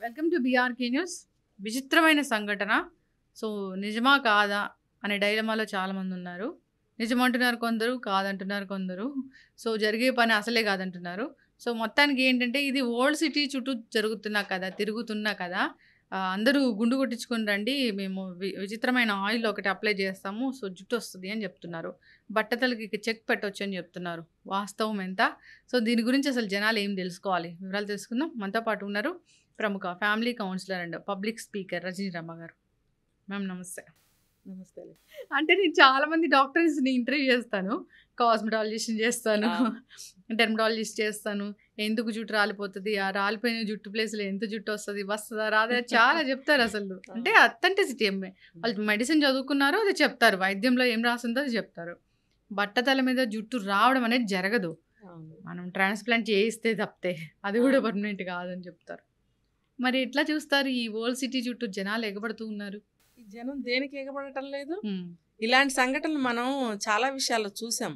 Welcome to BRK news. విచిత్రమైన సంఘటన. So నిజమా కాదా అనే డైలమాలో చాలామంది ఉన్నారు. నిజమంటున్నారు కొందరు, కాదంటున్నారు కొందరు. సో జరిగే పని అసలే కాదంటున్నారు. సో మొత్తానికి ఏంటంటే ఇది ఓల్డ్ సిటీ చుట్టూ జరుగుతున్నా కదా, తిరుగుతున్నా కదా, అందరూ గుండు కొట్టించుకొని రండి, మేము విచిత్రమైన ఆయిల్ ఒకటి అప్లై చేస్తాము, సో జుట్టు వస్తుంది అని చెప్తున్నారు. బట్టతలకి చెక్ పెట్టవచ్చు అని చెప్తున్నారు. వాస్తవం ఎంత? సో దీని గురించి అసలు జనాలు ఏం తెలుసుకోవాలి, వివరాలు తెలుసుకుందాం. మనతో పాటు ఉన్నారు ప్రముఖ family counsellor and public speaker Rajani Ramma garu. Ma'am నమస్తే. నమస్తే. అంటే నేను చాలా మంది డాక్టర్స్ని ఇంటర్వ్యూ చేస్తాను, కాస్మెటాలజిస్ట్ చేస్తాను, డెర్మటాలజిస్ట్ చేస్తాను. ఎందుకు జుట్టు రాలిపోతుంది, ఆ రాలిపోయిన జుట్టు ప్లేస్లో ఎంత జుట్టు వస్తుంది, వస్తుందా రాదా, చాలా చెప్తారు. అసలు అంటే అథెంటిసిటీ ఏమే, వాళ్ళు మెడిసిన్ చదువుకున్నారో అది చెప్తారు, వైద్యంలో ఏం రాసిందో అది చెప్తారు. బట్టతల మీద జుట్టు రావడం అనేది జరగదు, మనం ట్రాన్స్ప్లాంట్ చేయిస్తే తప్పితే, అది కూడా పర్మనెంట్ కాదని చెప్తారు. మరి ఎట్లా చూస్తారు ఈ ఓల్డ్ సిటీ చుట్టూ జనాలు ఎగబడుతూ ఉన్నారు? ఈ జనం దేనికి ఎగబడటం లేదు. ఇలాంటి సంఘటనలు మనం చాలా విషయాల్లో చూసాం.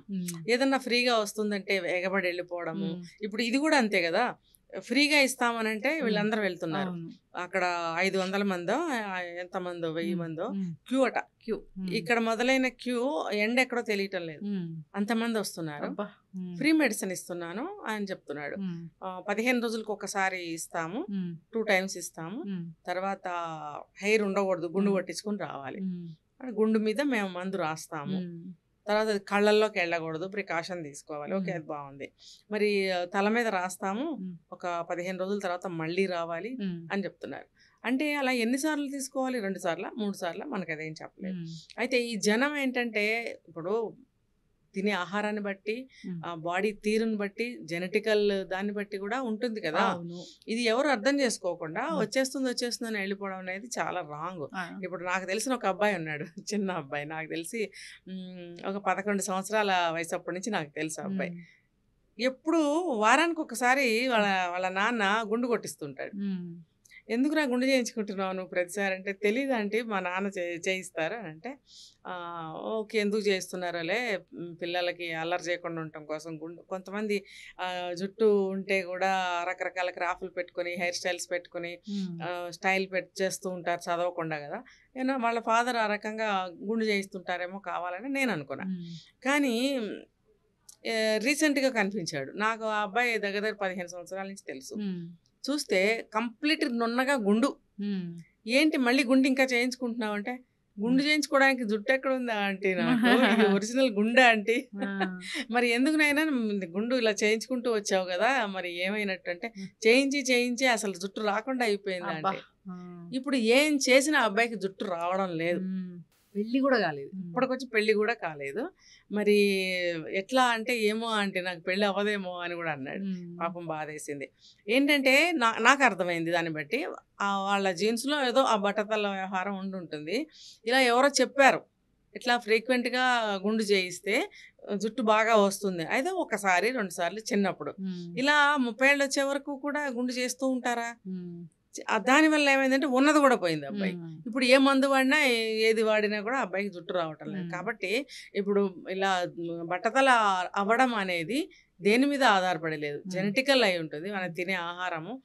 ఏదన్నా ఫ్రీగా వస్తుందంటే ఎగబడి వెళ్ళిపోవడము. ఇప్పుడు ఇది కూడా అంతే కదా, ఫ్రీగా ఇస్తామనంటే వీళ్ళందరూ వెళ్తున్నారు. అక్కడ 500 మందో ఎంతమందో 1000 మందో క్యూ అట. క్యూ ఇక్కడ మొదలైన క్యూ ఎండ ఎక్కడో తెలియటం లేదు, అంతమంది వస్తున్నారు. ఫ్రీ మెడిసిన్ ఇస్తున్నాను అని చెప్తున్నాడు. 15 రోజులకు ఒకసారి ఇస్తాము, 2 times ఇస్తాము, తర్వాత హెయిర్ ఉండకూడదు, గుండు కొట్టించుకుని రావాలి, గుండు మీద మేము మందు రాస్తాము, తర్వాత అది కళ్ళల్లోకి వెళ్ళకూడదు, ప్రికాషన్ తీసుకోవాలి. ఓకే, అది బాగుంది. మరి తల మీద రాస్తాము, ఒక 15 రోజుల తర్వాత మళ్ళీ రావాలి అని చెప్తున్నారు. అంటే అలా ఎన్నిసార్లు తీసుకోవాలి? 2 సార్లు 3 సార్లు మనకు అదేం చెప్పలేదు. అయితే ఈ జనం ఏంటంటే ఇప్పుడు తినే ఆహారాన్ని బట్టి, బాడీ తీరుని బట్టి, జెనెటికల్ దాన్ని బట్టి కూడా ఉంటుంది కదా. ఇది ఎవరు అర్థం చేసుకోకుండా వచ్చేస్తుంది అని వెళ్ళిపోవడం అనేది చాలా రాంగ్. ఇప్పుడు నాకు తెలిసిన ఒక అబ్బాయి ఉన్నాడు, చిన్న అబ్బాయి, నాకు తెలిసి ఒక 11 సంవత్సరాల వయసు అప్పటి నుంచి నాకు తెలుసు. అబ్బాయి ఎప్పుడు వారానికి ఒకసారి వాళ్ళ నాన్న గుండు కొట్టిస్తుంటాడు. ఎందుకు నా గుండు చేయించుకుంటున్నావు నువ్వు ప్రతిసారి అంటే, తెలీదు అంటే మా నాన్న చేయిస్తారు అని అంటే, ఓకే ఎందుకు చేయిస్తున్నారోలే, పిల్లలకి అల్లరి చేయకుండా ఉండటం కోసం గుండు. కొంతమంది జుట్టు ఉంటే కూడా రకరకాల క్రాఫ్లు పెట్టుకొని, హెయిర్ స్టైల్స్ పెట్టుకొని స్టైల్ చేస్తూ ఉంటారు చదవకుండా కదా. ఏమో వాళ్ళ ఫాదర్ ఆ రకంగా గుండు చేయిస్తుంటారేమో కావాలని నేను అనుకున్నా. కానీ రీసెంట్గా కనిపించాడు నాకు. ఆ అబ్బాయి దగ్గర 15 సంవత్సరాల నుంచి తెలుసు. చూస్తే కంప్లీట్ నున్నగా గుండు. ఏంటి మళ్ళీ గుండు ఇంకా చేయించుకుంటున్నావు అంటే, గుండు చేయించుకోవడానికి జుట్టు ఎక్కడ ఉందా ఆంటీ, నాకు ఇది ఒరిజినల్ గుండె ఆంటీ. మరి ఎందుకు నైనా గుండు ఇలా చేయించుకుంటూ వచ్చావు కదా, మరి ఏమైనట్టు అంటే, చేయించి అసలు జుట్టు రాకుండా అయిపోయింది అంటే. ఇప్పుడు ఏం చేసినా అబ్బాయికి జుట్టు రావడం లేదు, పెళ్ళి కూడా కాలేదు, ఇప్పటికొచ్చి పెళ్ళి కూడా కాలేదు. మరి ఎట్లా అంటే, ఏమో అంటే నాకు పెళ్ళి అవ్వదేమో అని కూడా అన్నాడు. పాపం బాధేసింది. ఏంటంటే నాకు అర్థమైంది దాన్ని బట్టి, వాళ్ళ జీన్స్లో ఏదో ఆ బట్టతల వ్యవహారం ఉండుంటుంది. ఇలా ఎవరో చెప్పారు, ఇట్లా ఫ్రీక్వెంట్గా గుండు చేయిస్తే జుట్టు బాగా వస్తుంది. అయితే 1 సారి 2 సార్లు చిన్నప్పుడు. ఇలా 30 ఏళ్ళు వచ్చే వరకు కూడా గుండు చేస్తూ ఉంటారా? దానివల్ల ఏమైందంటే ఉన్నది కూడా పోయింది అబ్బాయి. ఇప్పుడు ఏ మందు వాడినా ఏది వాడినా కూడా అబ్బాయికి జుట్టు రావటం లేదు. కాబట్టి ఇప్పుడు ఇలా బట్టతల అవ్వడం అనేది దేని మీద ఆధారపడలేదు, జెనెటికల్ అయి ఉంటుంది. మనం తినే ఆహారము,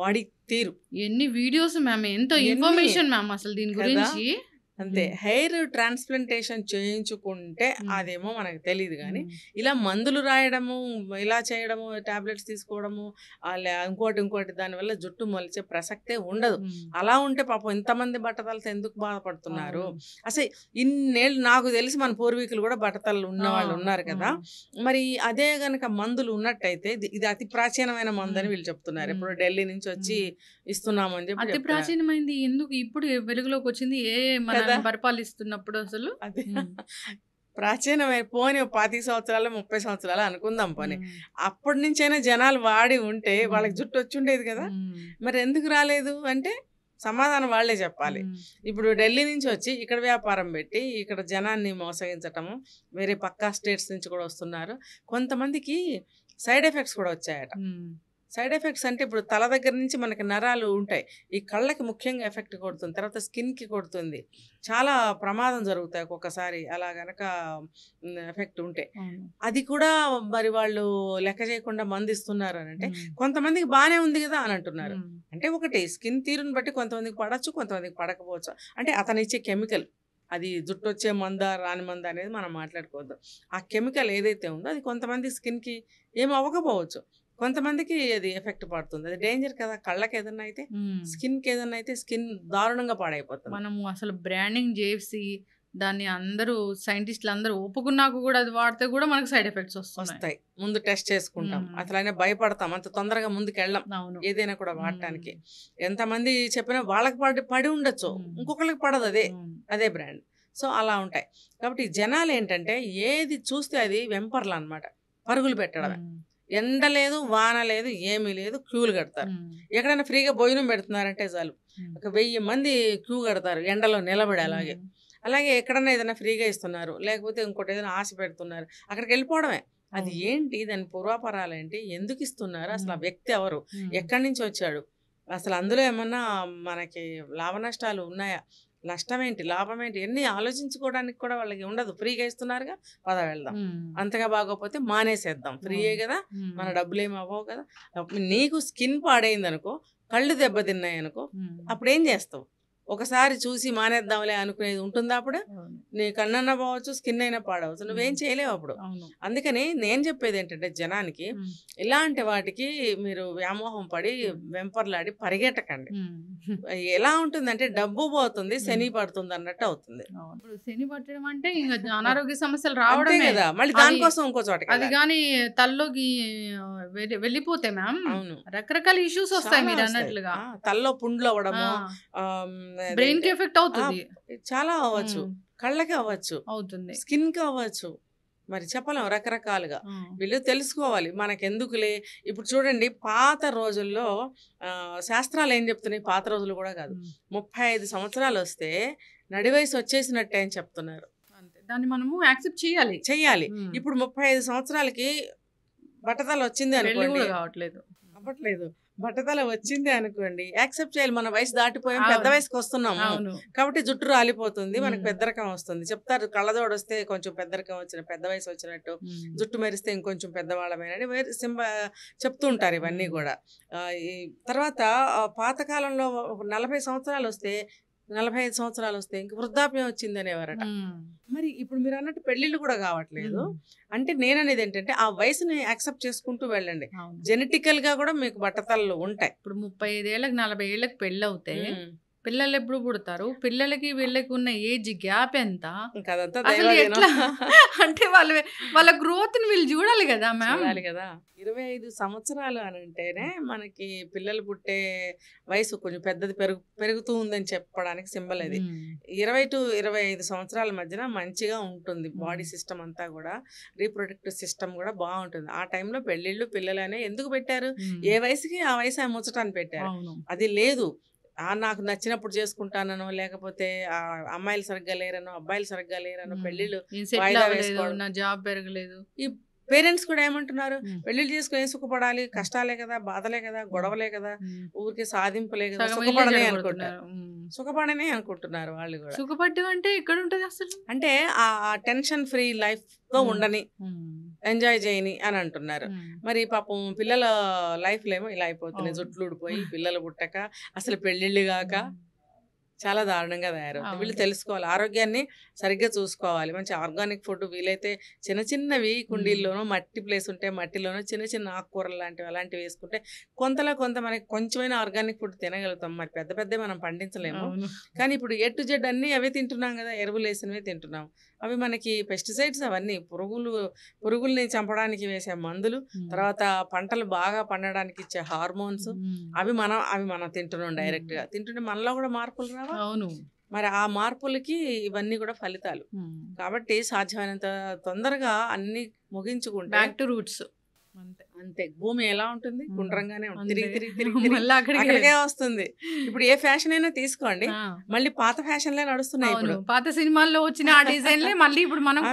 బాడీ తీరు. ఎన్ని వీడియోస్ మ్యామ్, ఎంతో ఇన్ఫర్మేషన్ మ్యామ్ అసలు దీని గురించి. అంతే. హెయిర్ ట్రాన్స్ప్లాంటేషన్ చేయించుకుంటే అదేమో మనకు తెలియదు, కానీ ఇలా మందులు రాయడము, ఇలా చేయడము, టాబ్లెట్స్ తీసుకోవడము, ఇంకోటి దానివల్ల జుట్టు మొలిచే ప్రసక్తే ఉండదు. అలా ఉంటే పాపం ఇంతమంది బట్టతలతో ఎందుకు బాధపడుతున్నారు? అసలు ఇన్నేళ్ళు నాకు తెలిసి మన పూర్వీకులు కూడా బట్టతలు ఉన్న వాళ్ళు ఉన్నారు కదా. మరి అదే గనక మందులు ఉన్నట్టయితే, ఇది అతి ప్రాచీనమైన మందు అని వీళ్ళు చెప్తున్నారు. ఇప్పుడు ఢిల్లీ నుంచి వచ్చి ఇస్తున్నామని చెప్పి. అతి ప్రాచీనమైంది ఎందుకు ఇప్పుడు వెలుగులోకి వచ్చింది? ఏ మన పరిపాలిస్తున్నప్పుడు అసలు అదే ప్రాచీనమైన పోనీ 25 సంవత్సరాలు 30 సంవత్సరాలు అనుకుందాం పోనీ, అప్పటి నుంచైనా జనాలు వాడి ఉంటే వాళ్ళకి జుట్టు వచ్చి ఉండేది కదా. మరి ఎందుకు రాలేదు అంటే సమాధానం వాళ్లే చెప్పాలి. ఇప్పుడు ఢిల్లీ నుంచి వచ్చి ఇక్కడ వ్యాపారం పెట్టి ఇక్కడ జనాన్ని మోసగించటము, వేరే పక్కా స్టేట్స్ నుంచి కూడా వస్తున్నారు. కొంతమందికి సైడ్ ఎఫెక్ట్స్ కూడా వచ్చాయట. సైడ్ ఎఫెక్ట్స్ అంటే ఇప్పుడు తల దగ్గర నుంచి మనకి నరాలు ఉంటాయి. ఈ కళ్ళకి ముఖ్యంగా ఎఫెక్ట్ కొడుతుంది. తర్వాత స్కిన్‌కి కొడుతుంది. చాలా ప్రమాదం జరుగుతాయి ఒక్కొక్కసారి అలా గనక ఎఫెక్ట్ ఉంటే. అది కూడా మరి వాళ్ళు లెక్క చేయకుండా మందిస్తున్నారు అనంటే, కొంతమందికి బానే ఉంది గదా అని అంటున్నారు. అంటే ఒకటి స్కిన్ తీరుని బట్టి కొంతమందికి పడొచ్చు, కొంతమందికి పడకపోవచ్చు. అంటే అతనిచ్చే కెమికల్ అది జుట్టొచ్చే మందా, రాని మందా అనేది మనం మాట్లాడుకోవద్దు. ఆ కెమికల్ ఏదైతే ఉందో అది కొంతమంది స్కిన్‌కి ఏమి అవ్వకపోవచ్చు. కొంతమందికి అది ఎఫెక్ట్ పడుతుంది. అది డేంజర్ కదా! కళ్ళకి ఏదన్నా అయితే, స్కిన్‌కి ఏదన్నా అయితే స్కిన్ దారుణంగా పాడైపోతుంది. మనము అసలు బ్రాండింగ్ చేసి దాన్ని అందరూ సైంటిస్టులు అందరూ ఒప్పుకున్నాక కూడా అది వాడితే కూడా మనకు సైడ్ ఎఫెక్ట్స్ వస్తాయి. ముందు టెస్ట్ చేసుకుంటాం. అసలైనా భయపడతాం. అంత తొందరగా ముందుకెళ్ళం. అవును. ఏదైనా కూడా వాడటానికి. ఎంతమంది చెప్పినా వాళ్ళకి పడి ఉండొచ్చు. ఇంకొకళ్ళకి పడదు అదే బ్రాండ్. సో అలా ఉంటాయి. కాబట్టి జనాలు ఏంటంటే ఏది చూస్తే అది వెంపర్లు అన్నమాట. పరుగులు పెట్టడమే. ఎండ లేదు, వాన లేదు, ఏమీ లేదు, క్యూలు కడతారు. ఎక్కడైనా ఫ్రీగా భోజనం పెడుతున్నారంటే చాలు, ఒక 1000 మంది క్యూ కడతారు ఎండలో నిలబడి. అలాగే ఎక్కడన్నా ఏదైనా ఫ్రీగా ఇస్తున్నారు, లేకపోతే ఇంకోటి ఏదైనా ఆశ పెడుతున్నారు, అక్కడికి వెళ్ళిపోవడమే. అది ఏంటి, దాని పూర్వాపరాలు ఏంటి, ఎందుకు ఇస్తున్నారు, అసలు ఆ వ్యక్తి ఎవరు, ఎక్కడి నుంచి వచ్చాడు, అసలు అందులో ఏమన్నా మనకి లాభ నష్టాలు ఉన్నాయా, నష్టం ఏంటి, లాభం ఏంటి, ఎన్ని ఆలోచించుకోవడానికి కూడా వాళ్ళకి ఉండదు. ఫ్రీగా ఇస్తున్నారుగా, పద వెళ్దాం, అంతగా బాగోపోతే మానేసేద్దాం, ఫ్రీయే కదా, మన డబ్బులు ఏమి అవ్వవు కదా. నీకు స్కిన్ పాడైంది అనుకో, కళ్ళు దెబ్బతిన్నాయి అనుకో, అప్పుడు ఏం చేస్తావు? ఒకసారి చూసి మానేద్దాంలే అనుకునేది ఉంటుందా? అప్పుడు నీ కన్నన్నా పోవచ్చు, స్కిన్ అయినా పాడవచ్చు, నువ్వేం చేయలేవు అప్పుడు. అందుకని నేను చెప్పేది ఏంటంటే జనానికి, ఇలాంటి వాటికి మీరు వ్యామోహం పడి వెంపర్లాడి పరిగెట్టకండి. ఎలా ఉంటుందంటే డబ్బు పోతుంది, శని పడుతుంది అన్నట్టు అవుతుంది. శని పట్టడం అంటే ఇంకా అనారోగ్య సమస్యలు రావడమే కదా, మళ్ళీ దానికోసం ఇంకో చోట అది కానీ తల్లోకి వెళ్ళిపోతే మ్యామ్ రకరకాల ఇష్యూస్ వస్తాయి. మీరు అన్నట్లుగా తల్లో పుండ్లు అవ్వడము, బ్రెయిన్ కి ఎఫెక్ట్ అవుతుంది, చాలా అవ్వచ్చు, కళ్ళకి అవ్వచ్చు, అవుతుంది, స్కిన్ కి అవ్వచ్చు, మరి చెప్పలేం రకరకాలుగా. వీళ్ళు తెలుసుకోవాలి మనకెందుకులే. ఇప్పుడు చూడండి, పాత రోజుల్లో శాస్త్రాలు ఏం చెప్తున్నాయి, పాత రోజులు కూడా కాదు, 35 సంవత్సరాలు వస్తే నడి వయసు వచ్చేసినట్టే అని చెప్తున్నారు. దాన్ని మనము యాక్సెప్ట్ చేయాలి. ఇప్పుడు 35 సంవత్సరాలకి బట్టతల వచ్చింది అనుకోండి, అవ్వట్లేదు, బట్టతల వచ్చింది అనుకోండి, యాక్సెప్ట్ చేయాలి. మన వయసు దాటిపోయాం, పెద్ద వయసుకి వస్తున్నాము కాబట్టి జుట్టు రాలిపోతుంది, మనకు పెద్దరకం వస్తుంది. చెప్తారు కళ్ళజోడు వస్తే కొంచెం పెద్దరకం వచ్చిన, పెద్ద వయసు వచ్చినట్టు, జుట్టు మెరిస్తే ఇంకొంచెం పెద్దవాళ్ళమేనని చెప్తూ ఉంటారు. ఇవన్నీ కూడా తర్వాత పాతకాలంలో 40 సంవత్సరాలు వస్తే, 45 సంవత్సరాలు వస్తే ఇంక వృద్ధాప్యం వచ్చింది అనేవారట. మరి ఇప్పుడు మీరు అన్నట్టు పెళ్లిళ్ళు కూడా కావట్లేదు. అంటే నేననేది ఏంటంటే ఆ వయసుని యాక్సెప్ట్ చేసుకుంటూ వెళ్ళండి. జెనెటికల్ గా కూడా మీకు బట్టతలలు ఉంటాయి. ఇప్పుడు 35 ఏళ్ళకి 40 ఏళ్ళకి పెళ్ళి అవుతే పిల్లలు ఎప్పుడు పుడతారు, పిల్లలకి వీళ్ళకి ఉన్న ఏజ్ గ్యాప్ ఎంత, అంటే వాళ్ళ గ్రోత్ ని వీళ్ళు చూడాలి కదా మ్యామ్. 25 సంవత్సరాలు అని అంటేనే మనకి పిల్లలు పుట్టే వయసు కొంచెం పెద్దది పెరుగుతూ ఉందని చెప్పడానికి సింబల్ అది. 20 to 25 సంవత్సరాల మధ్యన మంచిగా ఉంటుంది బాడీ సిస్టమ్ అంతా కూడా, రీప్రొడక్టివ్ సిస్టమ్ కూడా బాగుంటుంది. ఆ టైంలో పెళ్ళిళ్ళు పిల్లలు అనే ఎందుకు పెట్టారు, ఏ వయసుకి ఆ వయసు ఆ ముచ్చటాన్ని పెట్టారు. అది లేదు, నాకు నచ్చినప్పుడు చేసుకుంటానో, లేకపోతే అమ్మాయిలు సరిగ్గా లేరనో, అబ్బాయిలు సరిగ్గా లేరనో పెళ్లిళ్ళు వాయిదా వేసుకోవడం. జాబ్ పెరగలేదు. ఈ పేరెంట్స్ కూడా ఏమంటున్నారు, పెళ్లిళ్ళు చేసుకుని సుఖపడాలి, కష్టాలే కదా, బాధలే కదా, గొడవలే కదా, ఊరికే సాధింపులే కదా, సుఖపడనే అనుకుంటున్నారు వాళ్ళు కూడా. సుఖపడ్డం అంటే ఎక్కడ ఉంటది అసలు, అంటే ఆ టెన్షన్ ఫ్రీ లైఫ్ తో ఉండని, ఎంజాయ్ చేయని అని అంటున్నారు. మరి పాపం పిల్లల లైఫ్లో ఏమో ఇలా అయిపోతున్నాయి, జుట్లు ఊడిపోయి పిల్లలు పుట్టక, అసలు పెళ్లిళ్ళు కాక చాలా దారుణంగా తయారవుతుంది. వీళ్ళు తెలుసుకోవాలి, ఆరోగ్యాన్ని సరిగ్గా చూసుకోవాలి, మంచి ఆర్గానిక్ ఫుడ్, వీలైతే చిన్న చిన్నవి కుండీల్లోనో, మట్టి ప్లేస్ ఉంటే మట్టిలోనో చిన్న చిన్న ఆకుకూరలు లాంటివి అలాంటివి వేసుకుంటే కొంత మనకి కొంచెమైనా ఆర్గానిక్ ఫుడ్ తినగలుగుతాం. మరి పెద్ద పెద్ద మనం పండించలేము, కానీ ఇప్పుడు A to Z అన్నీ అవే తింటున్నాం కదా, ఎరువులు వేసినవే తింటున్నాం. అవి మనకి పెస్టిసైడ్స్, అవన్నీ పురుగుల్ని చంపడానికి వేసే మందులు, తర్వాత పంటలు బాగా పండడానికి ఇచ్చే హార్మోన్స్, అవి మనం తింటున్నాం డైరెక్ట్ గా. తింటుంటే మనలో కూడా మార్పులు రావా? అవును. మరి ఆ మార్పులకి ఇవన్నీ కూడా ఫలితాలు. కాబట్టి సాధ్యమైనంత తొందరగా అన్ని ముగించుకుంటే బ్యాక్ టు రూట్స్ అంతే. భూమి ఎలా ఉంటుంది, గుండ్రంగానే ఉంటుంది, తిరిగి అక్కడికే వస్తుంది. ఇప్పుడు ఏ ఫ్యాషన్ అయినా తీసుకోండి, మళ్ళీ పాత ఫ్యాషన్లే నడుస్తున్నాయి. ఇప్పుడు పాత సినిమాల్లో వచ్చిన ఆ డిజైన్లే మళ్ళీ ఇప్పుడు మనం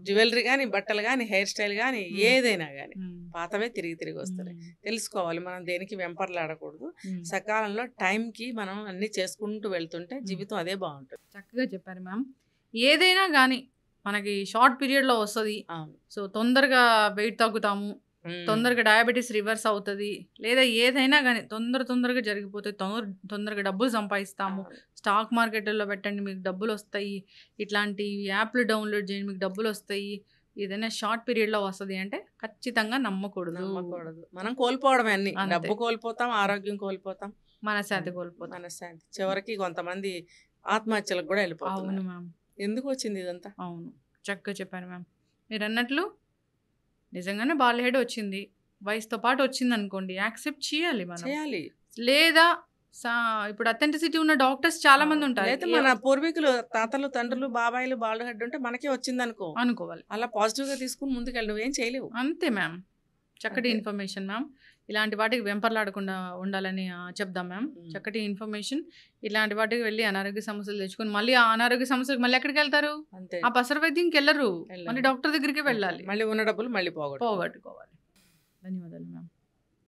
జ్యువెలరీ గాని, బట్టలు గాని, హెయిర్ స్టైల్ గాని, ఉమ్, ఏదైనా గాని ఉమ్, పాతవే తిరిగి వస్తున్నాయి. ఉమ్, తెలుసుకోవాలి మనం దేనికి వెంపర్లాడకూడదు. ఉమ్, సకాలంలో టైంకి మనం అన్ని చేసుకుంటూ వెళ్తుంటే ఉమ్. జీవితం అదే బాగుంటుంది. చక్కగా చెప్పారు మ్యామ్. ఏదైనా కానీ మనకి షార్ట్ పీరియడ్లో వస్తుంది. అవును. సో తొందరగా వెయిట్ తగ్గుతాము, ఉమ్. తొందరగా డయాబెటీస్ రివర్స్ అవుతుంది, లేదా ఏదైనా కానీ తొందరగా జరిగిపోతుంది, తొందరగా డబ్బులు సంపాదిస్తాము. అవును. స్టాక్ మార్కెట్లో పెట్టండి మీకు డబ్బులు వస్తాయి, ఇట్లాంటి యాప్లు డౌన్లోడ్ చేయండి మీకు డబ్బులు వస్తాయి. ఏదైనా షార్ట్ పీరియడ్లో వస్తుంది అంటే ఖచ్చితంగా నమ్మకూడదు. నమ్మకూడదు. మనం కోల్పోవడమే అన్ని. అంతే. డబ్బు కోల్పోతాం, ఆరోగ్యం కోల్పోతాం, మనశ్శాంతి కోల్పోతాం. మనశ్శాంతి. చివరికి కొంతమంది ఆత్మహత్యలకు కూడా అవును వెళ్ళిపోతున్నారు. మ్యామ్, ఎందుకు వచ్చింది ఇదంతా? అవును. చక్కగా చెప్పారు మ్యామ్. మీరు అన్నట్లు నిజంగానే బాల్ హెడ్ వచ్చింది, వయసుతో పాటు వచ్చింది అనుకోండి, యాక్సెప్ట్ చేయాలి మనం. చేయాలి. లేదా ఇప్పుడు అథెంటిసిటీ ఉన్న డాక్టర్స్ చాలా మంది ఉంటారు, అయితే మన పూర్వీకులు, తాతలు, తండ్రులు, బాబాయిలు బాల్డ్ హెడ్ ఉంటే మనకే వచ్చింది అనుకో, అనుకోవాలి. అలా పాజిటివ్ గా తీసుకుని ముందుకెళ్ళి నువ్వేం చేయలేవు. అంతే మ్యామ్. చక్కటి అంతే. Information ma'am. ఇలాంటి వాటికి వెంపర్లాడకుండా ఉండాలని చెప్దాం మ్యామ్. ఉమ్. చక్కటి ఇన్ఫర్మేషన్. ఇలాంటి వాటికి వెళ్ళి అనారోగ్య సమస్యలు తెచ్చుకొని మళ్ళీ ఆ అనారోగ్య సమస్యలకు మళ్ళీ ఎక్కడికి వెళ్తారు? అంతే. ఆ పసర వైద్యంకి వెళ్ళరు, వెళ్ళాలి. మళ్ళీ డాక్టర్ దగ్గరికి వెళ్ళాలి, మళ్ళీ ఉన్న డబ్బులు మళ్ళీ పోగొట్టుకోవాలి. పోగొట్టుకోవాలి. ధన్యవాదాలు మ్యామ్.